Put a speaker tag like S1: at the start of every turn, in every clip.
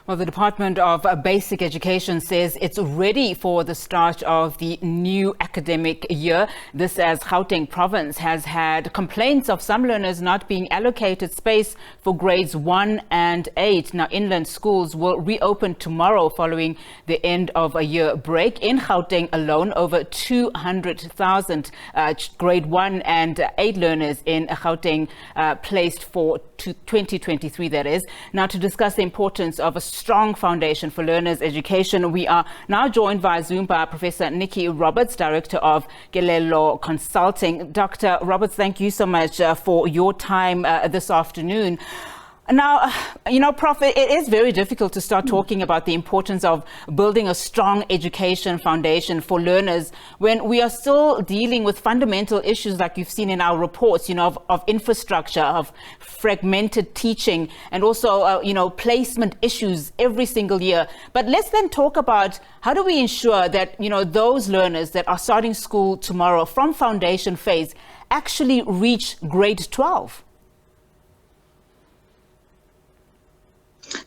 S1: Well, the Department of Basic Education says it's ready for the start of the new academic year. This as Gauteng province has had complaints of some learners not being allocated space for grades 1 and 8. Now, inland schools will reopen tomorrow following the end of a year break. In Gauteng alone, over 200,000 grade 1 and 8 learners in Gauteng placed for 2023, that is. Now, to discuss the importance of a strong foundation for learners' education, we are now joined via Zoom by Professor Nicky Roberts, Director of Kelello Consulting. Dr. Roberts, thank you so much for your time this afternoon. Now, Prof, it is very difficult to start talking about the importance of building a strong education foundation for learners when we are still dealing with fundamental issues like you've seen in our reports, of infrastructure, of fragmented teaching, and also, placement issues every single year. But let's then talk about how do we ensure that, those learners that are starting school tomorrow from foundation phase actually reach grade 12?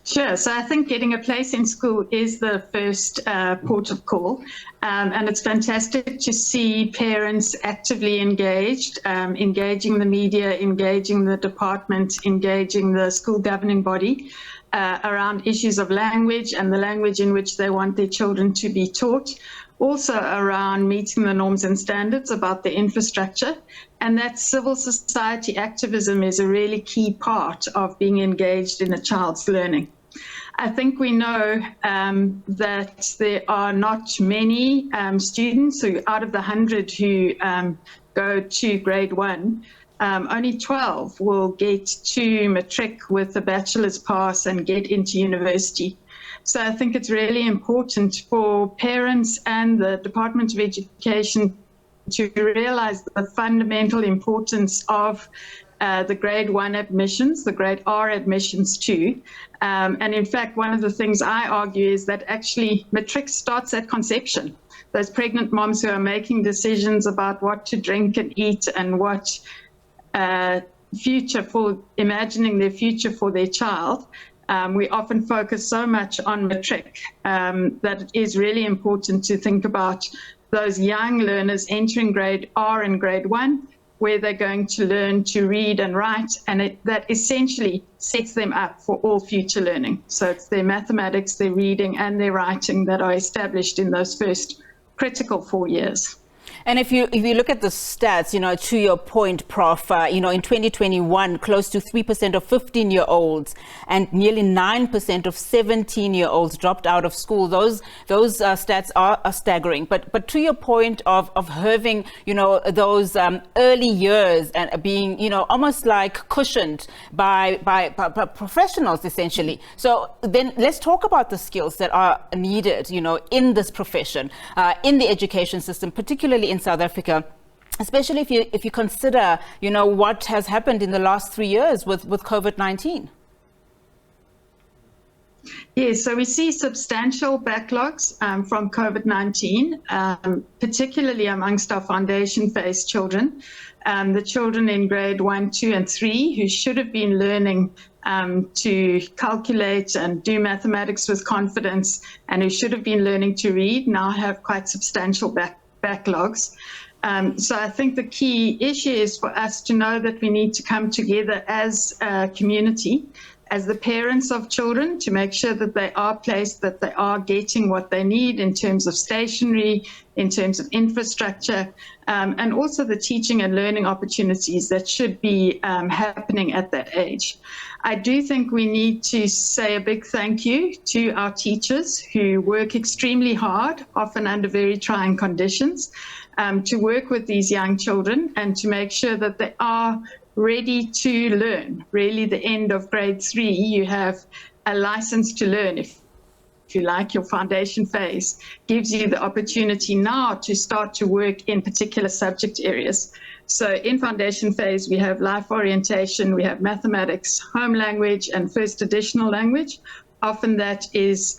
S2: Sure. So I think getting a place in school is the first port of call. And it's fantastic to see parents actively engaged, engaging the media, engaging the department, engaging the school governing body around issues of language and the language in which they want their children to be taught. Also around meeting the norms and standards about the infrastructure, and that civil society activism is a really key part of being engaged in a child's learning. I think we know that there are not many students who, out of the 100 who go to grade 1, only 12 will get to matric with a bachelor's pass and get into university. So I think it's really important for parents and the Department of Education to realize the fundamental importance of the grade 1 admissions, the grade R admissions too. And in fact, one of the things I argue is that actually matric starts at conception. Those pregnant moms who are making decisions about what to drink and eat and what imagining their future for their child. We often focus so much on matric that it is really important to think about those young learners entering grade R and grade 1, where they're going to learn to read and write, and that essentially sets them up for all future learning. So it's their mathematics, their reading, and their writing that are established in those first critical 4 years.
S1: And if you look at the stats, to your point, Prof, in 2021, close to 3% of 15-year-olds and nearly 9% of 17-year-olds dropped out of school. Those stats are staggering. But to your point of having, those early years and being, almost like cushioned by professionals, essentially. So then let's talk about the skills that are needed, in this profession, in the education system, particularly in South Africa, especially if you consider, what has happened in the last 3 years with COVID-19.
S2: Yes, so we see substantial backlogs from COVID-19, particularly amongst our foundation phase children. The children in grade 1, 2, and 3 who should have been learning to calculate and do mathematics with confidence and who should have been learning to read now have quite substantial backlogs. So I think the key issue is for us to know that we need to come together as a community, as the parents of children, to make sure that they are placed, that they are getting what they need in terms of stationery, in terms of infrastructure, and also the teaching and learning opportunities that should be happening at that age. I do think we need to say a big thank you to our teachers who work extremely hard, often under very trying conditions, to work with these young children and to make sure that they are ready to learn. Really, the end of grade 3, you have a license to learn, if you like. Your foundation phase gives you the opportunity now to start to work in particular subject areas. So in foundation phase, we have life orientation, we have mathematics, home language, and first additional language. Often that is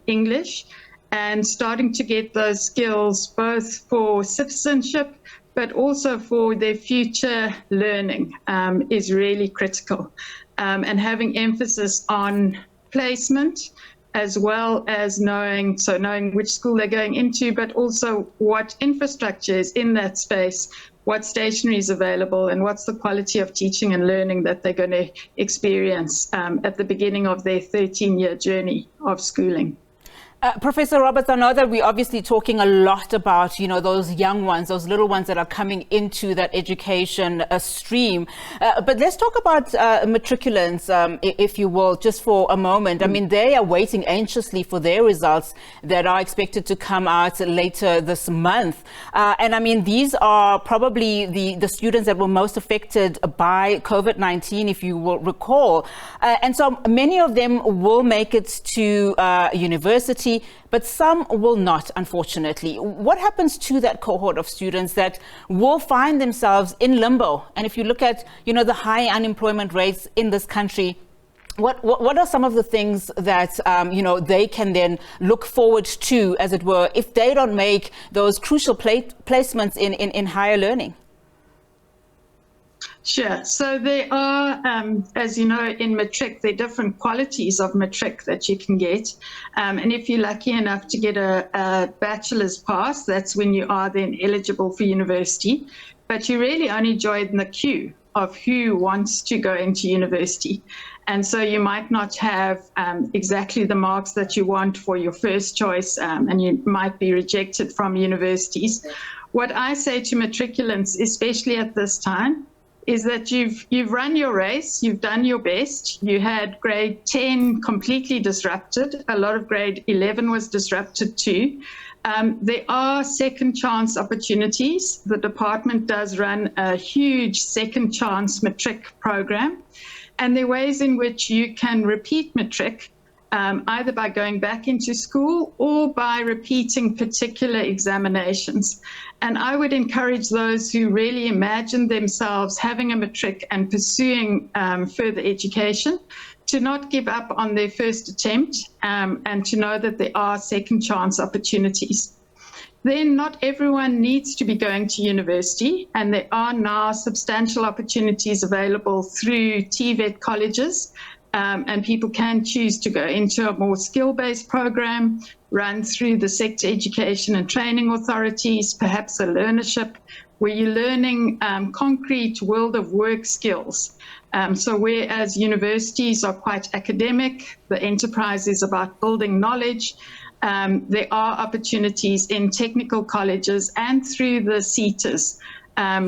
S2: English, and starting to get those skills both for citizenship, but also for their future learning is really critical. And having emphasis on placement, as well as knowing which school they're going into, but also what infrastructure is in that space, what stationery is available, and what's the quality of teaching and learning that they're going to experience at the beginning of their 13-year journey of schooling.
S1: Professor Roberts, I know that we're obviously talking a lot about, those young ones, those little ones that are coming into that education stream. But let's talk about matriculants, if you will, just for a moment. I mean, they are waiting anxiously for their results that are expected to come out later this month. And I mean, these are probably the students that were most affected by COVID-19, if you will recall. And so many of them will make it to university, but some will not, unfortunately. What happens to that cohort of students that will find themselves in limbo? And if you look at, the high unemployment rates in this country, what are some of the things that, they can then look forward to, as it were, if they don't make those crucial placements in higher learning?
S2: Sure. So there are, as you know, in matric, there are different qualities of matric that you can get. And if you're lucky enough to get a bachelor's pass, that's when you are then eligible for university. But you really only join the queue of who wants to go into university. And so you might not have exactly the marks that you want for your first choice, and you might be rejected from universities. What I say to matriculants, especially at this time, is that you've run your race, you've done your best. You had grade 10 completely disrupted. A lot of grade 11 was disrupted too. There are second chance opportunities. The department does run a huge second chance matric program. And there are ways in which you can repeat matric, either by going back into school or by repeating particular examinations. And I would encourage those who really imagine themselves having a matric and pursuing further education to not give up on their first attempt, and to know that there are second chance opportunities. Then not everyone needs to be going to university, and there are now substantial opportunities available through TVET colleges. And people can choose to go into a more skill-based program, run through the sector education and training authorities, perhaps a learnership, where you're learning concrete world of work skills. So whereas universities are quite academic, the enterprise is about building knowledge, there are opportunities in technical colleges and through the SETAs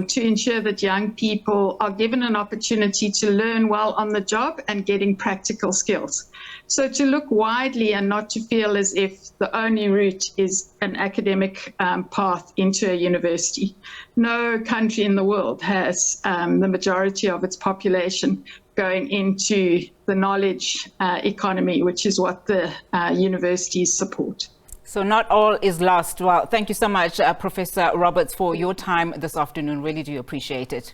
S2: to ensure that young people are given an opportunity to learn while on the job and getting practical skills. So to look widely and not to feel as if the only route is an academic path into a university. No country in the world has the majority of its population going into the knowledge economy, which is what the universities support.
S1: So not all is lost. Well, thank you so much, Professor Roberts, for your time this afternoon. Really do appreciate it.